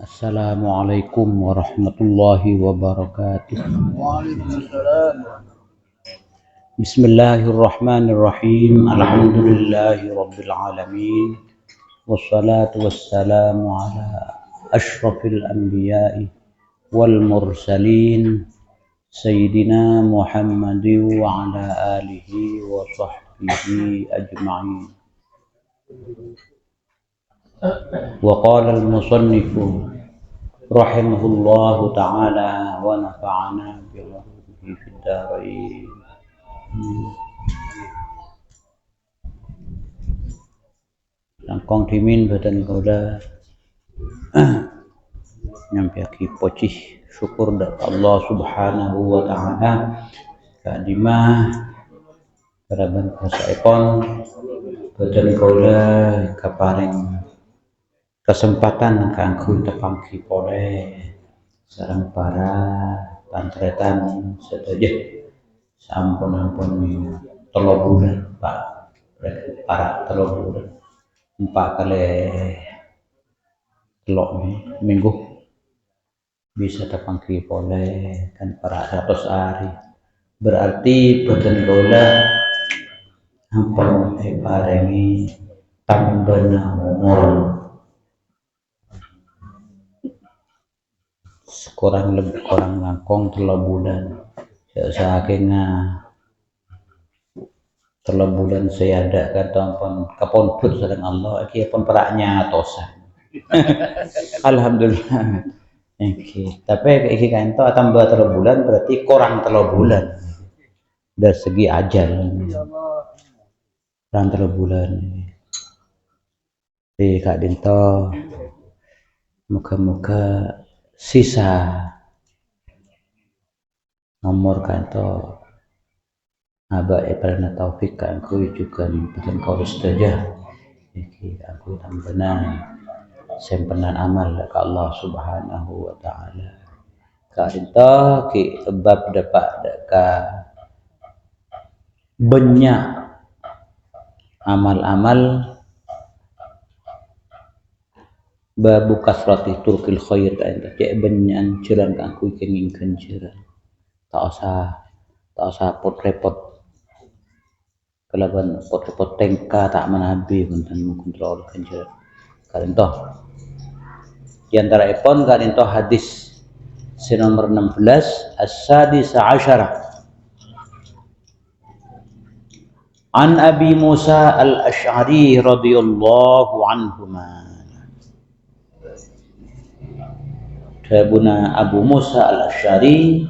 Assalamualaikum warahmatullahi wabarakatuh. Waalaikumsalam. Bismillahirrahmanirrahim. Alhamdulillahi rabbil alamin. Wassalatu wassalamu ala ashrafil anbiya'i wal mursalin Sayyidina Muhammadin wa ala alihi wa sahbihi ajma'in. Wa qala al-musannifu rahimahullahu ta'ala wa nafa'ana bi'ulumihi fid dharain. Langkong dimin badan kauda nyampe aki pocih syukur dari Allah subhanahu wa ta'ala kadimah karaban kasaipon badan kauda kaparing kesempatan kanggo tepangki pole sareng para pantretan sedaya sampun-ampun 3 bulan Pak para 3 bulan 4 kali telok minggu bisa tepangki pole kan para 100 hari berarti badan bola ampun parengi tambana umur kurang langkong 3 bulan saking 3 bulan saya ada kata ampun kapon pun sareng Allah iki pun peraknya tosan alhamdulillah iki tapi iki kan to tambah 3 bulan berarti kurang 3 bulan dari segi ajal kurang 3 bulan di Kak Dinto muka-muka sisa nomor kanto aba eparna taufik kangku juga bukan kau saja iki aku tambana sempenan amal ka Allah subhanahu wa ta'ala ka dinto ki bab dapat ka banyak amal-amal babu kasrati turkil khair anta cek banyak ciran kangku kenging kenceran tak usah repot kelaban repot tengka tak menabi punten kontrol kenceran kalian toh di antara ipon kalian toh hadis nomor 16 as-sadisa asyara an Abi Musa al-Asy'ari radhiyallahu anhuma Dabuna Abu Musa al-Asy'ari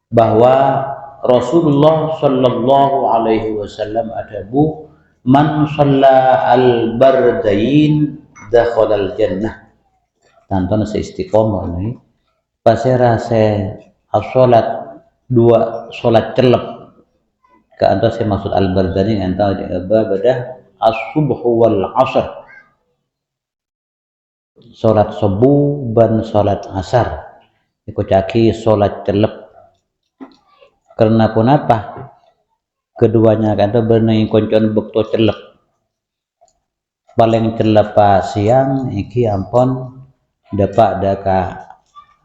bahwa Rasulullah sallallahu alaihi wasallam adabu man shalla al-bardain dakhala al-jannah tanton seistiqomah nih pasera se salat 2 salat celep ke anta se maksud al-bardain anta badah as-subh wal 'asr salat subuh dan salat asar iku caki salat celep karena pun apa keduanya kan tu berenang koncon bekto celep paling celep siang iki ampun dapat daka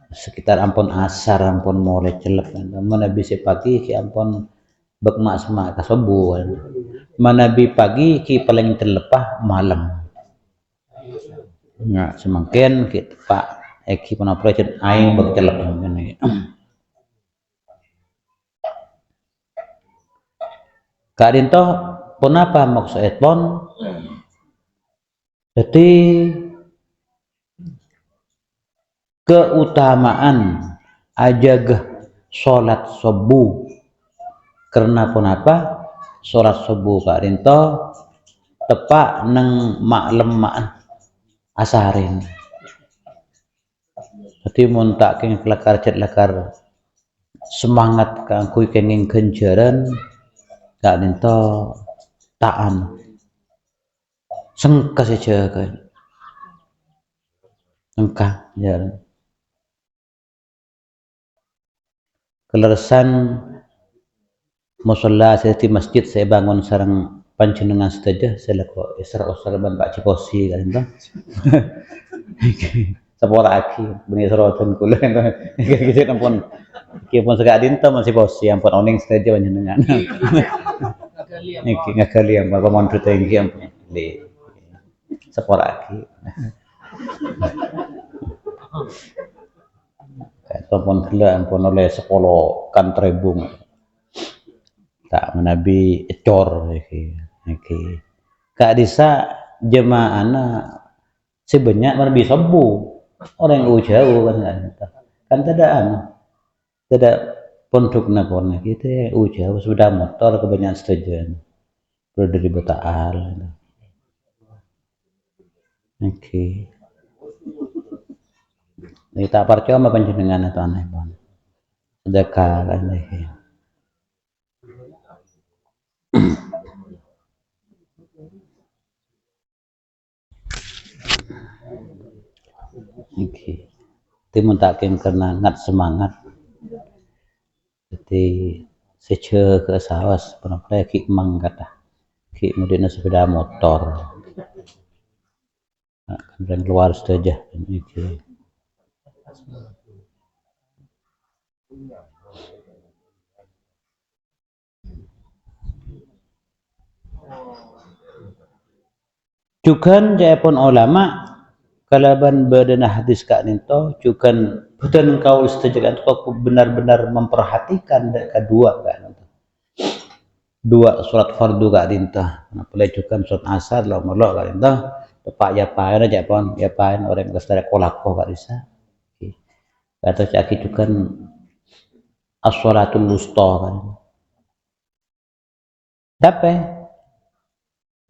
sekitar ampun asar ampun mulai celep mana bisa pagi iki ampun bek mak semak ka subuh mana bi pagi iki paling telepah malam nggak semakin kita pak eki pun operasi aing bek celep ngene kadin toh pun apa maksud pon jadi keutamaan ajagah sholat subuh karena pun apa sholat subuh kadin toh tepak neng maklemaan asarin jadi muntak keng lekar cet lekar semangat kangku kenging kenjaran gak nento taan sengka saja kan sengka jalan keleresan musalla saya di masjid saya bangun sareng panjenengan saja saya kok isra ban Pak Ciposi kan itu. Sepora aki benih serotan kula gitu ampun iki pun segak dinten masih Posi ampun oning saja panjenengan. Niki ngakali ampun pamon iki ampun di sepora aki. Ampun kula ampun oleh sepolo kan trebung. Tak menabi ecor iki. Kak disa jemaahna sebanyak menabi sembuh orang jauh kan tidak pondok napon kita jauh sudah motor kebanyakan setujuan perlu dari betaal. Oke. Kita percaya sama panjenengan atau aneh pun sedekah kan lagi. Oke. Timun takin karena ngat semangat. Jadi seje ke sawas pernah ki mang kata. Ki kemudian sepeda motor. Nah, kemudian keluar saja. Oke. Cukan japon ulama kalaban badana hadis kak ninto cukan bukan kau setuju kau benar-benar memperhatikan kedua kan dua surat fardu kak ninto apalagi cukan surat asar lo melok kak ninto tepak ya paen aja pon ya paen orang lestari kolako kak bisa atau caki cukan as-sholatul wusta kan dapat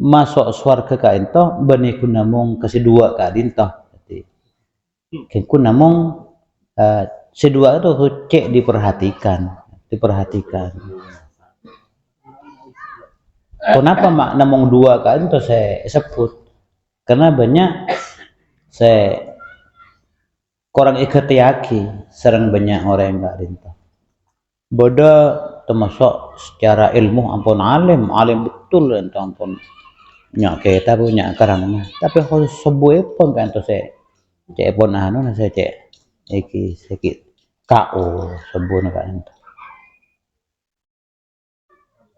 masuk surga ka ento bani kun namung kesedua ka dinto jadi kun namung sedua itu cek diperhatikan kenapa mak namung dua ka ento saya sebut karena banyak saya kurang ikhtiyaki serang banyak orang yang enggak dinto bodoh termasuk secara ilmu ampun alim betul ento ampun nyak kita punya karang tapi kalau sebuah pun kan tuh saya cek pun anu saya cek iki sedikit KO sebuah kan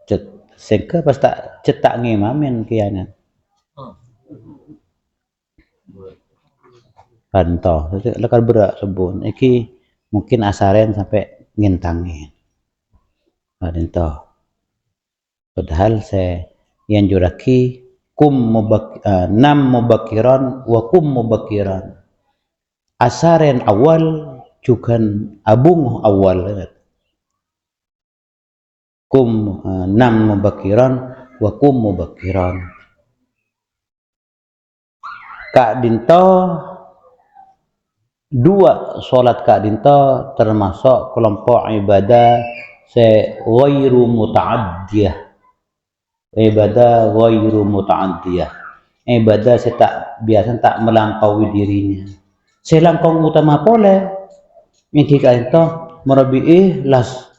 cet sehingga pas tak cetak ngimamin kianan banto lekar berak sebuah iki mungkin asaren sampai ngintangin banto padahal saya yang juraki nam mubakiran wa kum mubakiran asaren awal cukan abung awal nam mubakiran wa kum mubakiran kak dinto dua sholat kak dinto termasuk kelompok ibadah ghairu muta'addiyah ibadah ghairu muta'addiyah ibadah saya tak biasa tak melampaui dirinya saya langkong utama pole yang kita itu merabi las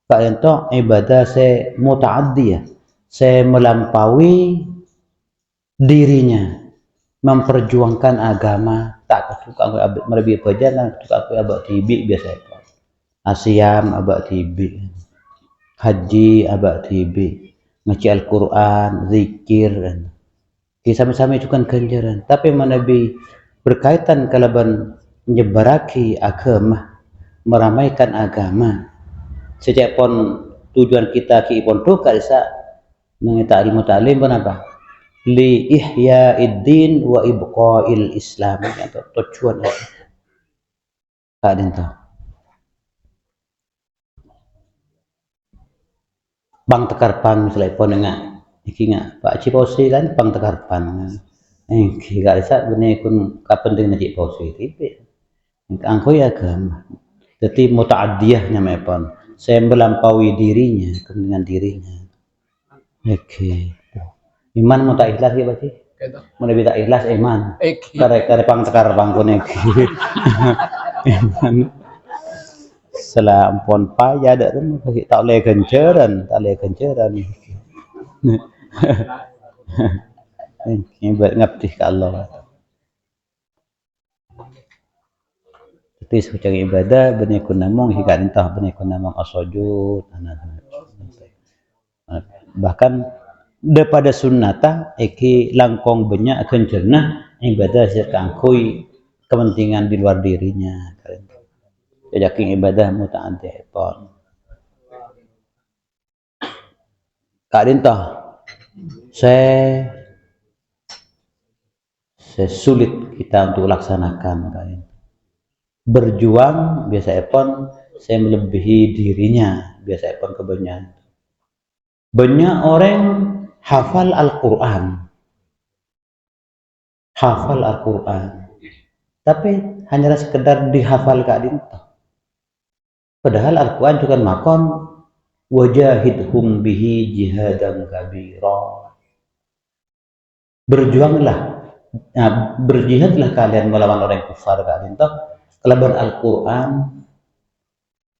kak itu ibadah saya muta'addiyah saya melampaui dirinya memperjuangkan agama tak suka aku merabi pejalan suka aku abak tibi biasa itu asyam abak tibi haji abak tibi ngaji Al-Quran, zikir sama-sama itu kan ganjaran tapi menabi berkaitan kalaban menyebaraki agama meramaikan agama sejak pun tujuan kita ki pun doka bisa mengita ilmu ta'lim pun apa li ihyaiddin wa ibqa'il islam atau tujuan itu tak ada bang tekarpan misalnya pun enggak iki enggak Pak Ciposi kan bang tekarpan iki gak bisa benih kun kapenting nasi Ciposi tipe angko ya agama jadi muta'addiyah namanya pun saya melampaui dirinya kepentingan dirinya oke iman mau tak ikhlas ya Pak Ci mau lebih tak ikhlas iman kare pang tekar pangkun iki iman selampon payah dak tak boleh kenceran Ngabdi ke Allah. Jadi secara ibadah benih kun namung hingga entah benih kun namung asojud. Bahkan daripada sunnata eki langkong banyak akan jernah ibadah serkangkui kepentingan di luar dirinya. Jadi ibadah muta'addi pon. Kadintah saya sulit kita untuk laksanakan kain. Berjuang biasa pun saya melebihi dirinya biasa pun kebanyakan. Banyak orang hafal Al-Quran, tapi hanya sekedar dihafal kadintah. Padahal Al-Quran juga makon wajahidhum bihi jihadan kabira. Berjihadlah kalian melawan orang kufar kalian toh kelaban Al-Quran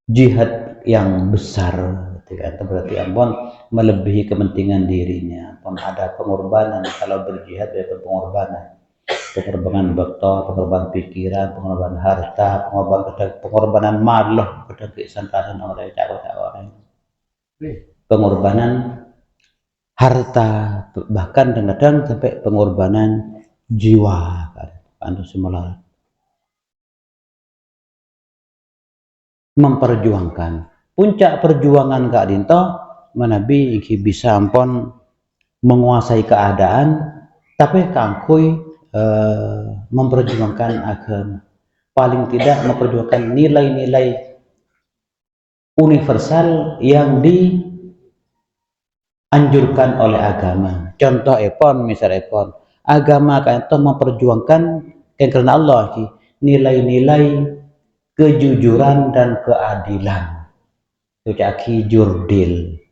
jihad yang besar itu berarti ampun melebihi kepentingan dirinya pun ada pengorbanan kalau berjihad ada pengorbanan waktu, pengorbanan pikiran, pengorbanan harta, pengorbanan malah pada kesantasan orang pengorbanan harta bahkan kadang-kadang sampai pengorbanan jiwa kan semula memperjuangkan puncak perjuangan Kak Dinto Nabi iki bisa ampun menguasai keadaan tapi kangkui memperjuangkan agama paling tidak memperjuangkan nilai-nilai universal yang dianjurkan oleh agama. Contoh misalnya agama kan itu memperjuangkan karena Allah nilai-nilai kejujuran dan keadilan. Itu aki jurdil.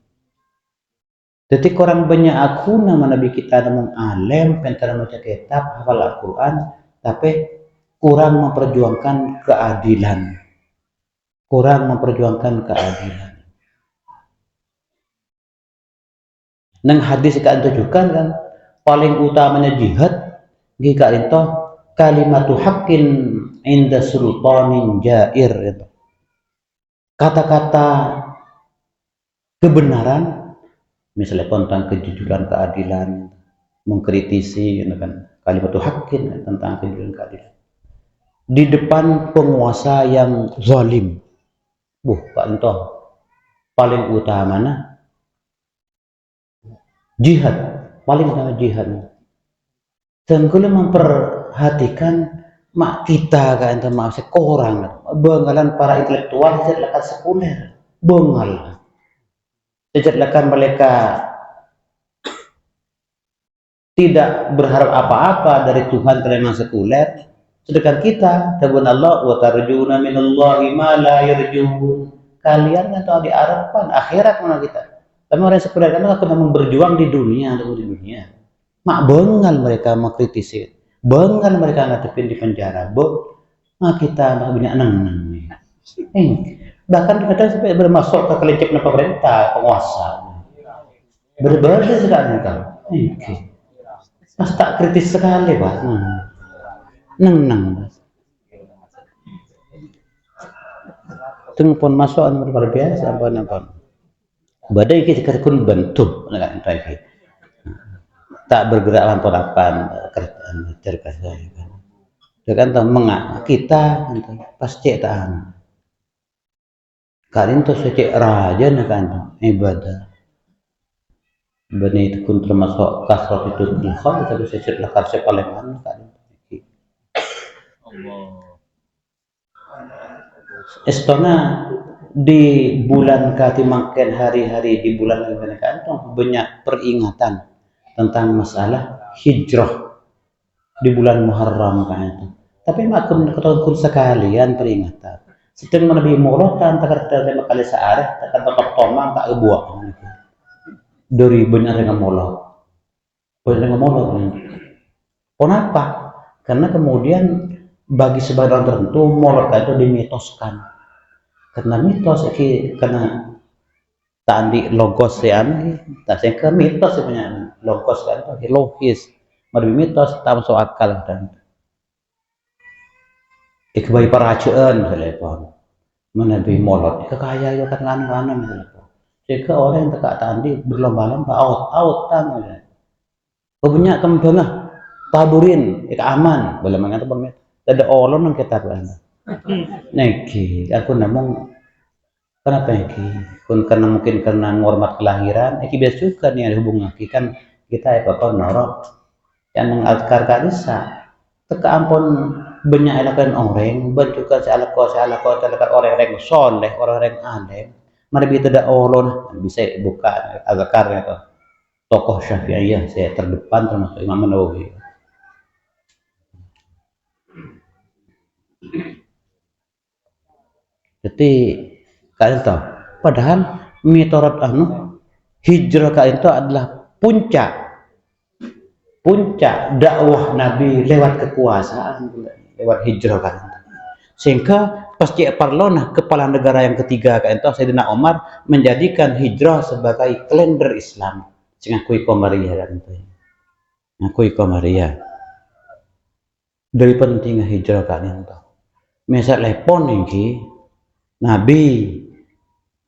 Jadi kurang banyak aku nama Nabi kita namun alim, pentara baca kitab, hafal Al-Quran, tapi kurang memperjuangkan keadilan. Nang hadis kan tunjukkan kan paling utamanya jihad jika itu kalimatu haqqin inda sultanin jair itu. Kata-kata kebenaran misalnya tentang kejujuran keadilan mengkritisi kan kalimatu haqqin tentang kejujuran keadilan di depan penguasa yang zalim. Pak entah paling utamanya jihad, paling utama jihad. Dan kalau memperhatikan mak kita kan entah maaf sekorang bengalan para intelektual sejak sekuler bengal sejak mereka tidak berharap apa-apa dari Tuhan karena sekuler. Sedangkan kita tabun Allah wa tarjuna minallahi ma la yarjun. Kalian kan tahu diharapkan akhirat mana kita. Tapi orang sekuler kan akan berjuang di dunia. Mak bengal mereka mengkritisi. Bengal mereka ngadepin di penjara. Kita banyak nang. Bahkan kadang sampai bermasuk ke kelicik pemerintah, penguasa. Berbeda sekali kan. Mas tak kritis sekali, Pak. Nang. Tung pun masuk luar biasa apa. Badai kita kun bentuk tak bergerak lampau depan kerjaan cerkas saya kan. Dengan mengak kita pasti tahan. Kalian tuh secek raja kan ibadah. Benih itu pun termasuk kasrat itu khol tapi secek lakar sepaleman kan. Estona di bulan katimaken hari-hari di bulan kemerdekaan itu banyak peringatan tentang masalah hijrah di bulan Muharram kan itu. Tapi maklum ketahuan sekalian peringatan. Setelah Nabi Muhammad tak ada 5 kali sehari, tak ada tomang tak buat. Dari banyak dengan molok. Kenapa? Karena kemudian bagi sebagian tertentu molok itu dimitoskan. Karena mitos karena tadi logos ya, tak saya ke mitos sebenarnya. logos kan itu logis mari mitos tak masuk akal dan ikbai paracaan telepon menabi molot kekaya yo kan kan telepon jika orang yang tak tadi berlomba-lomba out tang punya kembangah taburin aman boleh mengatakan pemit ada olon yang kita beranda neki aku namung kenapa iki pun karena mungkin karena ngormat kelahiran iki biasa juga nih ada hubungan kan kita apa norok yang azkar kadisa teka ampun banyak elakan orang bentukan sealako orang yang soleh orang yang alim mari kita tidak olon bisa buka azkarnya tuh tokoh Syafi'iyah saya terdepan termasuk Imam Nawawi. Jadi kalian tahu padahal mitorot hijrah kalian itu adalah puncak dakwah Nabi lewat kekuasaan lewat hijrah kan sehingga pasti perlu kepala negara yang ketiga kan itu Sayyidina Umar menjadikan hijrah sebagai kalender Islam sehingga kui komariah kan itu ngakui komariah dari pentingnya hijrah kan itu misal lepon ini Nabi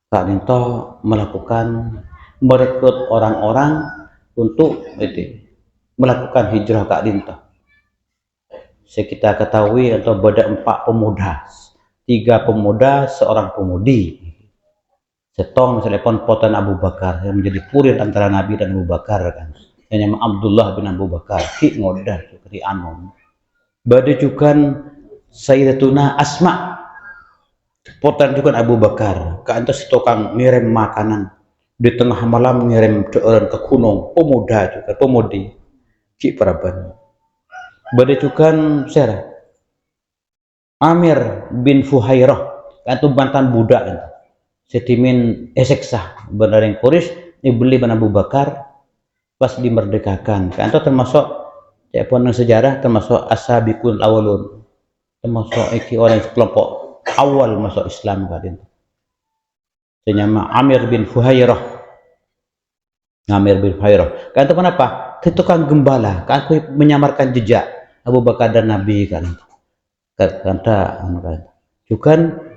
kan itu melakukan merekrut orang-orang untuk melakukan hijrah Kak Dinto. Kita ketahui atau ada 4 pemuda, 3 pemuda, seorang pemudi. Setong misalnya potan Abu Bakar yang menjadi kurir antara Nabi dan Abu Bakar kan. Yang nama Abdullah bin Abu Bakar, ki ngodah di anom. Bade juga Sayyidatuna Asma, potan juga Abu Bakar. Kan itu si tukang ngirim makanan di tengah malam ngirim ke gunung, pemuda juga, pemudi. Cik Praban. Badecukan Sarah Amir bin Fuhairah itu mantan budak setimin eseksah benar yang Quraisy dibeli dengan Abu Bakar pas dimerdekakan kan itu termasuk ya pun sejarah termasuk as-sabiqul awwalun termasuk orang kelompok awal masuk Islam kan nama Amir bin Fuhairah kan itu kenapa itu tukang gembala kan aku menyamarkan jejak Abu Bakar dan Nabi kan kata juga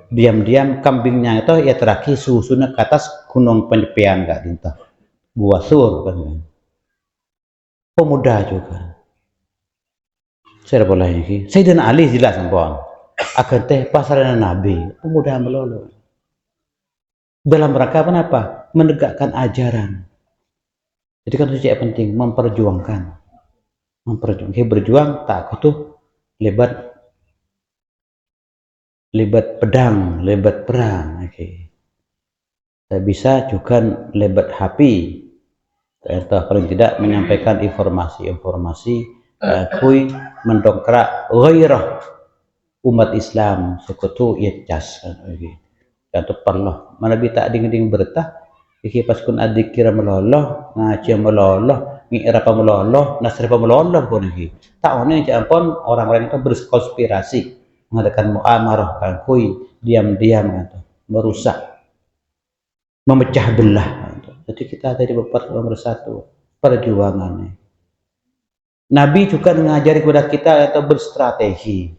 diam-diam kambingnya itu ya terakhir susunya ke atas gunung penyepian kak dinta buah sur kan pemuda juga saya boleh ini Sayyidina Ali jelas ampun akan teh pasaran Nabi pemuda melulu dalam rangka apa menegakkan ajaran. Jadi kan itu penting memperjuangkan berjuang tak tuh lebat pedang lebat perang bisa juga lebat api atau paling tidak menyampaikan informasi kui mendongkrak gairah umat Islam sekutu iacas kan itu perlu mana bisa ding bertah iki pas kun adik kira meloloh ngaji meloloh ngira meloloh nasri meloloh pun iki tak one ampun orang-orang itu berkonspirasi mengadakan muamarah kan kui diam-diam gitu merusak memecah belah gitu. Jadi kita tadi bersatu perjuangannya Nabi juga mengajari kepada kita atau berstrategi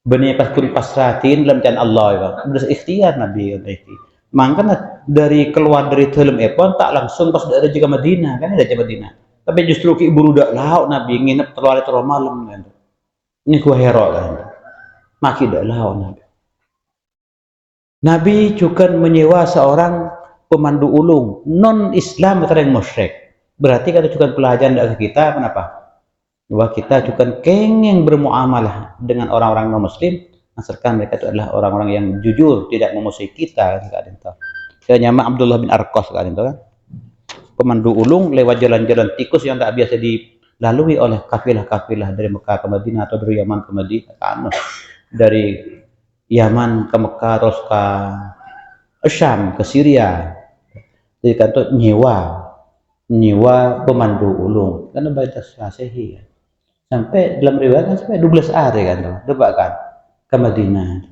benih pas kun pasratin dalam jalan Allah ya berikhtiar Nabi itu makanya dari keluar dari Telem Epon tak langsung pas dari juga Madinah kan ada Madinah tapi justru ki burudak laut Nabi nginep terlalu malam kan ini gua hero kan maki dak laut Nabi juga menyewa seorang pemandu ulung non Islam atau yang musyrik berarti kan juga pelajaran dari kita kenapa bahwa kita juga kenging bermuamalah dengan orang-orang non muslim asalkan mereka itu adalah orang-orang yang jujur tidak memusuhi kita kan itu nama Abdullah bin Arqas kan itu kan pemandu ulung lewat jalan-jalan tikus yang tak biasa dilalui oleh kafilah-kafilah dari Mekah ke Madinah atau dari Yaman ke Madinah dari Yaman ke Mekah terus ke Syam ke Syria jadi kan itu nyewa pemandu ulung karena batas Masehi ya. Sampai dalam riwayat kan sampai 12 hari kan tuh debak kan ke Madinah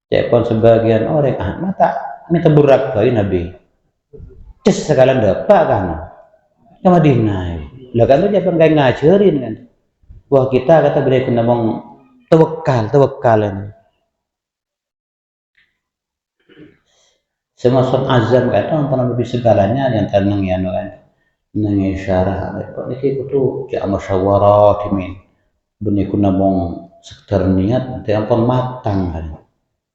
cepon sebagian orang mata ini teburak dari Nabi ces sekalian dapat kan ke Madinah. Lah kan tuh jangan kayak ngajarin kan. Wah kita kata beri kena ngomong tawakal ini. Semasuk azam kata pernah lebih segalanya yang tenang ya kan. Nang isyarah kok iki kudu jak musyawarah dimin. Benih kuna mong sekedar niat nanti ampun matang kan.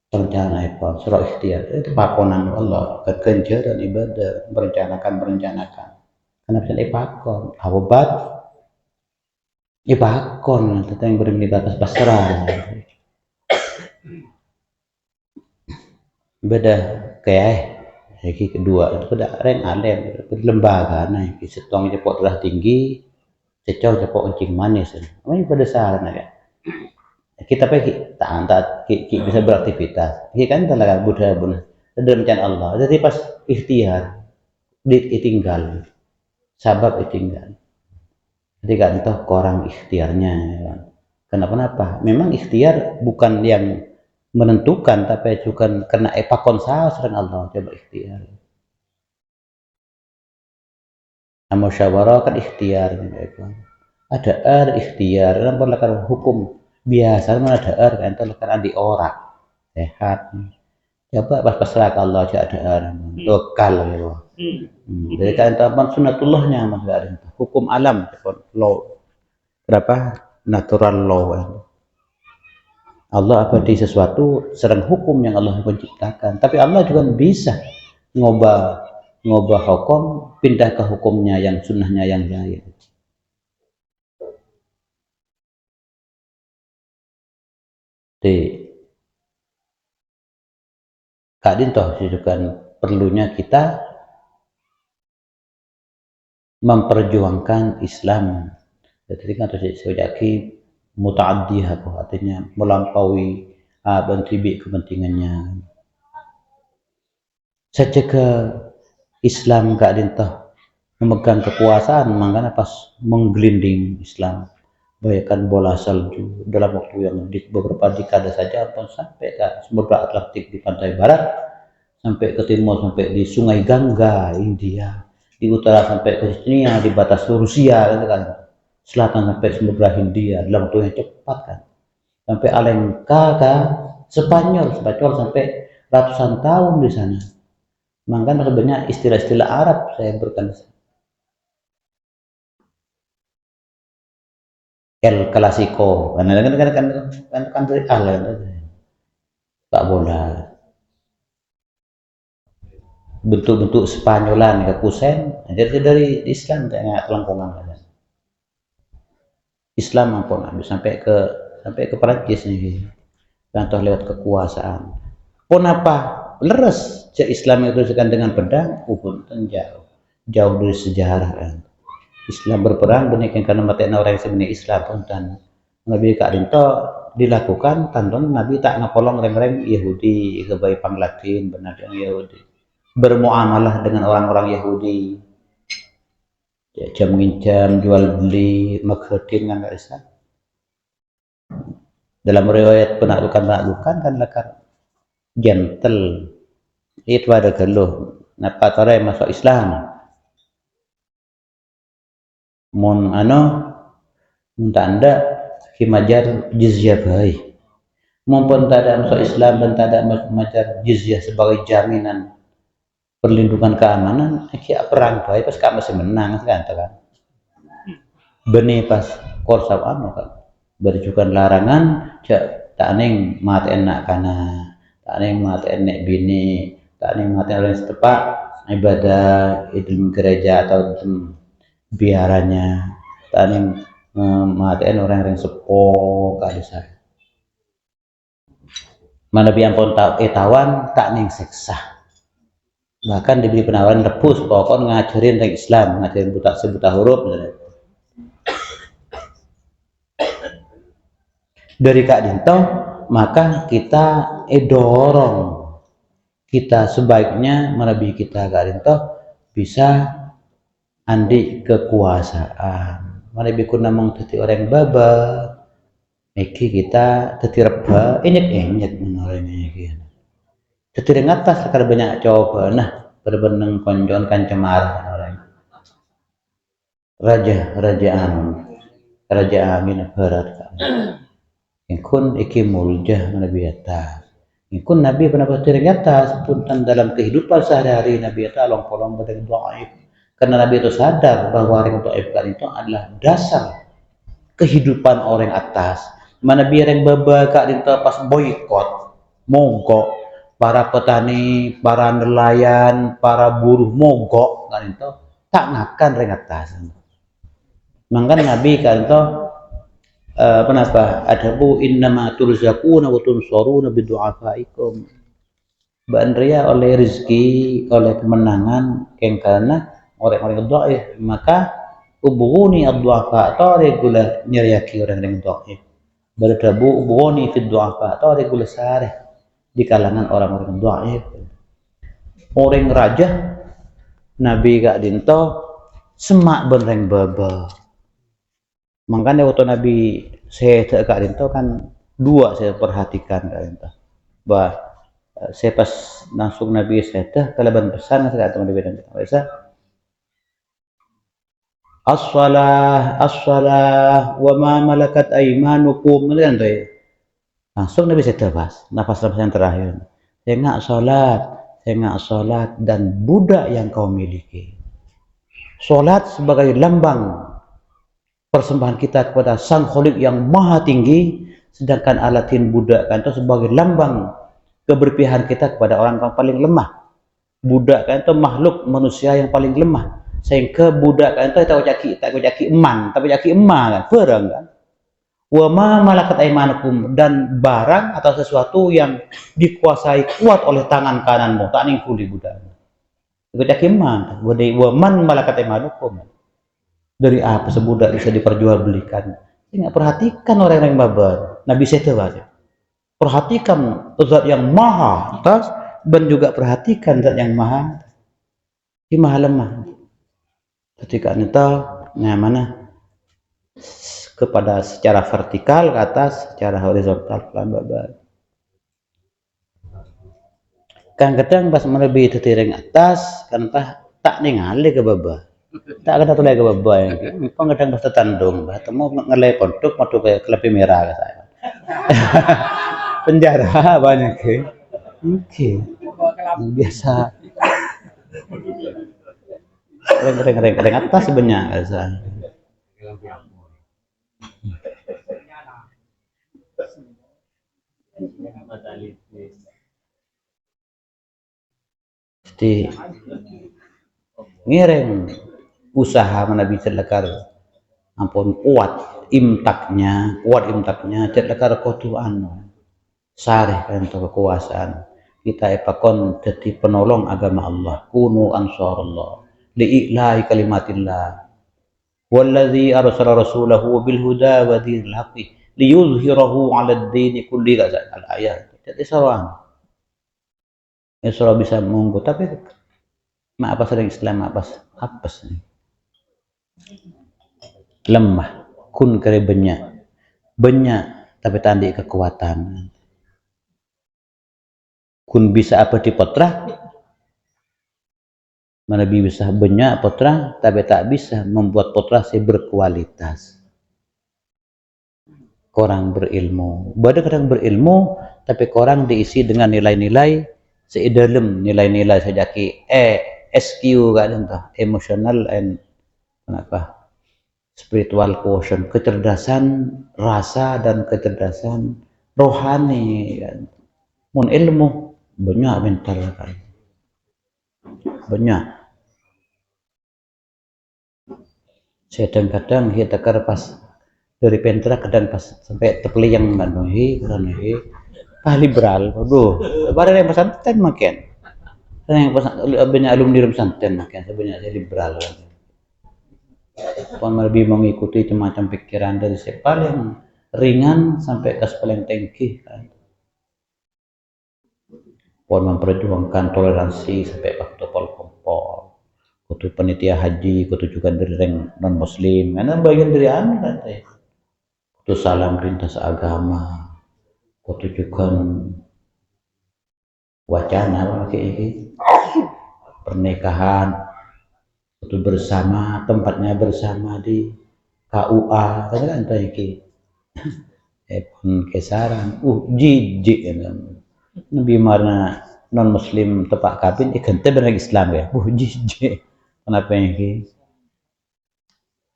Rencana itu surah ikhtiar itu pakonan Allah kekenjaran ibadah merencanakan karena bisa dipakon abobat ipakon tentang yang beri batas pasrah beda kayak lagi kedua itu beda reng alem lembaga nah setong cepok darah tinggi cecok cepok kencing manis ini pada salah ya kita pergi tak bisa beraktivitas ini kan tenaga budaya benar ada rencana Allah jadi pas ikhtiar ditinggal sabab ditinggal jadi kan toh korang ikhtiarnya ya. Kenapa memang ikhtiar bukan yang menentukan tapi juga kena epakon sering Allah coba ikhtiar musyawarah kan ikhtiar ada ikhtiar kan perlakuan hukum biasa mana ada kan terlakukan adi orang sehat coba pas pasrah ke Allah aja ada lokal gitu. Jadi kan taman sunatullahnya mas ada hukum alam law berapa natural law Allah abadi sesuatu sedang hukum yang Allah menciptakan tapi Allah juga bisa ngubah hukum pindah ke hukumnya yang sunnahnya yang lain. Di kadin toh kan perlunya kita memperjuangkan Islam. Jadi kan terus sejaki muta'addiyah artinya melampaui bentribik kepentingannya. Sejak Islam kadin toh memegang kekuasaan makanya pas menggelinding Islam bayangkan bola salju dalam waktu yang di beberapa dekade saja pun sampai ke Samudra Atlantik di pantai barat sampai ke timur sampai di Sungai Gangga India di utara sampai ke Chechnya di batas Rusia kan selatan sampai Samudra Hindia dalam waktu yang cepat kan sampai Alengka ke Spanyol sampai ratusan tahun di sana makanya sebenarnya istilah-istilah Arab saya berikan El Clasico kan dari Pak bola bentuk-bentuk Spanyolan ke kusen jadi dari Islam tengah kelangkungan Islam maupun sampai ke Perancis nih contoh lewat kekuasaan pun apa leres Islam itu dengan pedang pun jauh dari sejarah kan Islam berperang demikian karena mati orang yang sebenarnya Islam pun dan Nabi Kak Rinto dilakukan tanton Nabi tak ngapolong orang-orang Yahudi kebaik panglatin benar yang Yahudi bermuamalah dengan orang-orang Yahudi ya, jam nginjam jual beli makhdin kan gak bisa dalam riwayat penaklukan kan lekar gentle itu ada geluh napa tore masuk Islam mun tanda himajar jizyah baik maupun tak masuk Islam dan tak majar jizyah sebagai jaminan perlindungan keamanan akhirnya perang baik pas kamu masih menang kan benih pas korsab kan berjukan larangan tak neng mati enak kana tak neng mati enak bini tak neng mati orang setepak ibadah itu gereja atau biaranya tani matiin orang yang sepo kali saya mana biang pun tawan tak ning seksa bahkan diberi penawaran rebus pokok ngajarin tentang Islam ngajarin sebuta huruf dari Kak Dinto maka kita dorong kita sebaiknya melebihi kita Kak Dinto bisa andi kekuasaan mana bikin namang tadi orang baba iki kita tadi reba enyek menurut ini tadi ngatas sekar banyak coba nah berbeneng konjon kan cemar orang raja amin berat kun ikimul jah nabi atas kun nabi pernah atas punten dalam kehidupan sehari-hari nabi atas long-polong badeng dhaif karena nabi itu sadar bahwa orang dhaif itu adalah dasar kehidupan orang atas mana biar yang babak dinto pas boykot mogok para petani, para nelayan, para buruh mogok kan itu tak ngakan ring atas. Mangkan Nabi kan itu kenapa? Adabu innama turzaquna wa tunsuruna bidu'afaikum. Banria oleh rezeki, oleh kemenangan yang karena orang-orang dhaif, maka ubuni ad-du'afa atau regular nyeriaki orang yang dhaif. Berdabu ubuni fid du'afa atau regular sareh di kalangan orang-orang dhaif. Orang raja Nabi gak dinto semak benreng baba. Makanya waktu Nabi saya gak dinto kan dua saya perhatikan gak dinto. Bah saya pas langsung Nabi saya kalaban pesan saya kata Nabi dan biasa as-salah wa ma malakat aymanukum kan tuh. Langsung Nabi saya bahas nafas yang terakhir. Saya nggak sholat dan budak yang kau miliki. Sholat sebagai lambang persembahan kita kepada Sang Khalik yang maha tinggi, sedangkan alatin budak kan itu sebagai lambang keberpihakan kita kepada orang yang paling lemah. Budak kan itu makhluk manusia yang paling lemah. Sehingga budak kan itu tak jaki eman, tapi jaki emak kan, perang kan. Wa ma malakat aymanukum dan barang atau sesuatu yang dikuasai kuat oleh tangan kananmu tak ningkuli budak. Jaki emak, wa man malakat aymanukum. Dari apa sebudak bisa diperjualbelikan? Ingat perhatikan orang yang babar. Nabi saya tahu. Perhatikan zat yang maha atas dan juga perhatikan zat yang maha lemah. Ketika kita mana kepada secara vertikal ke atas, secara horizontal pelan babar. Kan kadang pas melebihi tetiring atas, kan tak ningali ke bawah. Tak ada tulai ke bawah yang. Kadang pas tetandung, mau ngelai pondok, mau ke klepi merah ke saya. Penjara banyak ke. Oke. Biasa. Ring atas banyak ke saya. Jadi ngiring usaha Nabi celekar ampun kuat imtaknya celekar kotuan sareh kan kekuasaan kita epakon jadi penolong agama Allah kunu ansarullah li'ilahi kalimatillah walladzi arsala rasulahu bil huda wa dinil haqqi liyuzhirahu 'alad dini kulli al ayat. Jadi seorang Isra bisa monggo tapi apa sering Islam apa nih lemah kun kere banyak tapi tandi kekuatan kun bisa apa di potrah mana bisa banyak potrah tapi tak bisa membuat potrah saya berkualitas. Korang berilmu kadang berilmu tapi korang diisi dengan nilai-nilai seidalem nilai-nilai sejaki SQ kan entah emotional and spiritual quotient kecerdasan rasa dan kecerdasan rohani kan. Mun ilmu banyak mental kan banyak saya kadang kita pas dari pentra kadang pas sampai terpeliang kan liberal aduh barang yang pesantren makin yang banyak alumni pesantren makin sebenarnya saya liberal kan lebih mengikuti macam pikiran dari paling ringan sampai ke paling tinggi kan pun memperjuangkan toleransi sampai waktu pol kutu panitia haji kutu juga dari non muslim karena bagian dari kan kutu salam lintas agama kutu juga wacana kayak pernikahan Itu bersama, tempatnya bersama di KUA, kan iki. Pun kesaran, jijik kan. Nabi mana non muslim tepak kabin, kente benar Islam ya, jijik. Kenapa ini?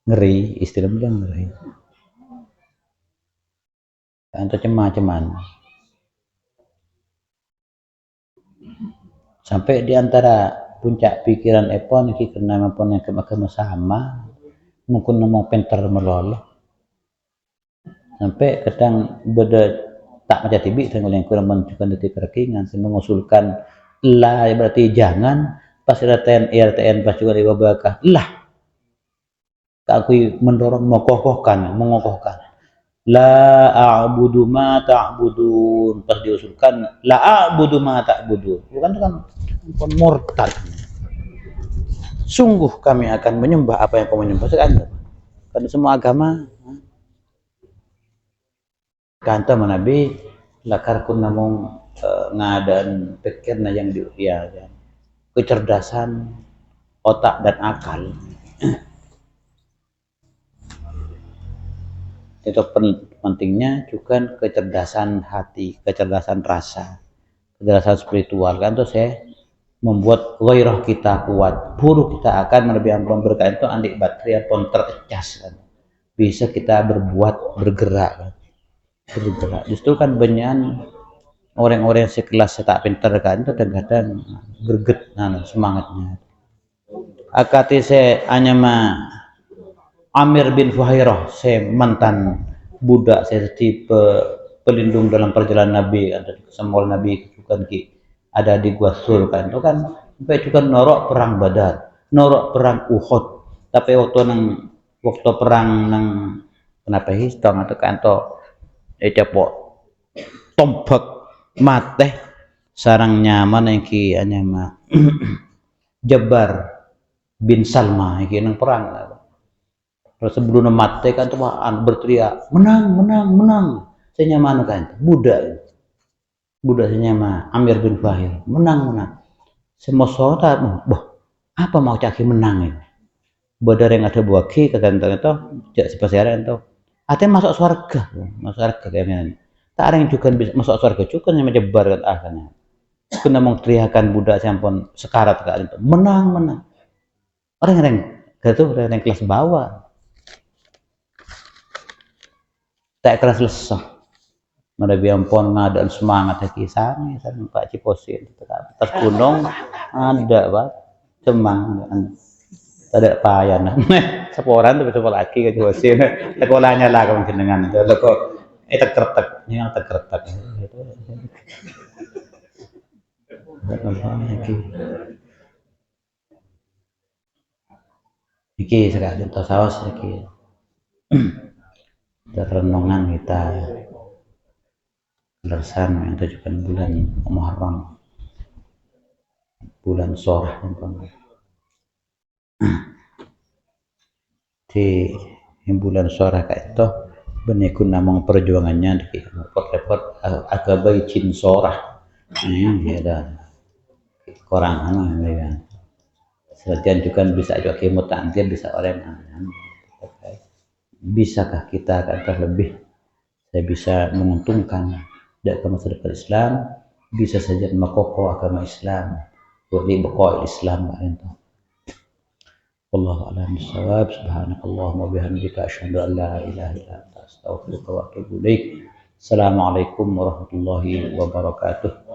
Ngeri, istilah bilang ngeri. Atau cema-ceman. Sampai di antara puncak pikiran Epon iki karena maupun yang agama sama, mungkin ngomong pinter meloloh. Sampai kadang beda tak macam tibi dengan yang kurang menunjukkan detik kerakingan, mengusulkan lah berarti jangan pas RTN pas juga di babakah lah aku mendorong mengokohkan la a'budu ma ta'budun, pas diusulkan la a'budu ma ta'budun, bukan kan murtad. Sungguh kami akan menyembah apa yang kau menyembah sekarang. Karena semua agama kanta Nabi lakar kun namung ngadan pikirna yang diupiakan kecerdasan otak dan akal. Itu pentingnya juga kecerdasan hati, kecerdasan rasa, kecerdasan spiritual kan tuh saya membuat gairah kita kuat, buruk kita akan lebih berkah itu andik baterai pun tercas kan, bisa kita bergerak kan. Bergerak justru kan banyak orang-orang sekelas tak pintar kan itu kadang-kadang greget semangatnya. Akati saya hanya Amir bin Fuhairah, saya mantan budak saya tipe pelindung dalam perjalanan Nabi, ada semua Nabi itu kan ada di Gua Sur kan, itu kan sampai juga norok perang Badar, norok perang Uhud, tapi waktu perang nang kenapa histong atau kanto cepok tombak mate sarang nyaman yang ki anyama Jabbar bin Salma iki nang perang. Terus sebelum mati kan tuh berteriak menang saya nyaman kan budak saya nyaman Amir bin Fahir menang semua saudara apa mau caki menang ini badar yang ada buah ki kagantang itu jak sepasiaran itu masuk surga kayaknya tak ada yang juga bisa masuk surga juga yang menyebar kan akhirnya kena mau teriakan budak sampun sekarat kan itu menang orang yang kelas bawah tak keras lesah. Mada biampon ngadaan semangat lagi sana Pak Ciposin atas gunung ada Pak cemang ada payah seporan tapi coba lagi ke Ciposin sekolahnya lah kamu jenengan itu kok terkertek yang terkertek iki sekarang contoh saus iki renungan kita bersama itu juga bulan Muharram bulan Sorah di bulan Sorah kayak itu benekun namang perjuangannya di repot-repot agak cin Sorah ya dah korang ya selatihan juga bisa juga kemut antir bisa orang bisakah kita akan lebih saya bisa menguntungkan dari masyarakat Islam bisa saja mengokoh agama Islam buat dibawa Islam itu. Wallahu a'lam bishawab. Subhanakallahumma bihamdika asyhadu an la ilaha illa anta astaghfiruka wa atubu ilaik. Assalamualaikum warahmatullahi wabarakatuh.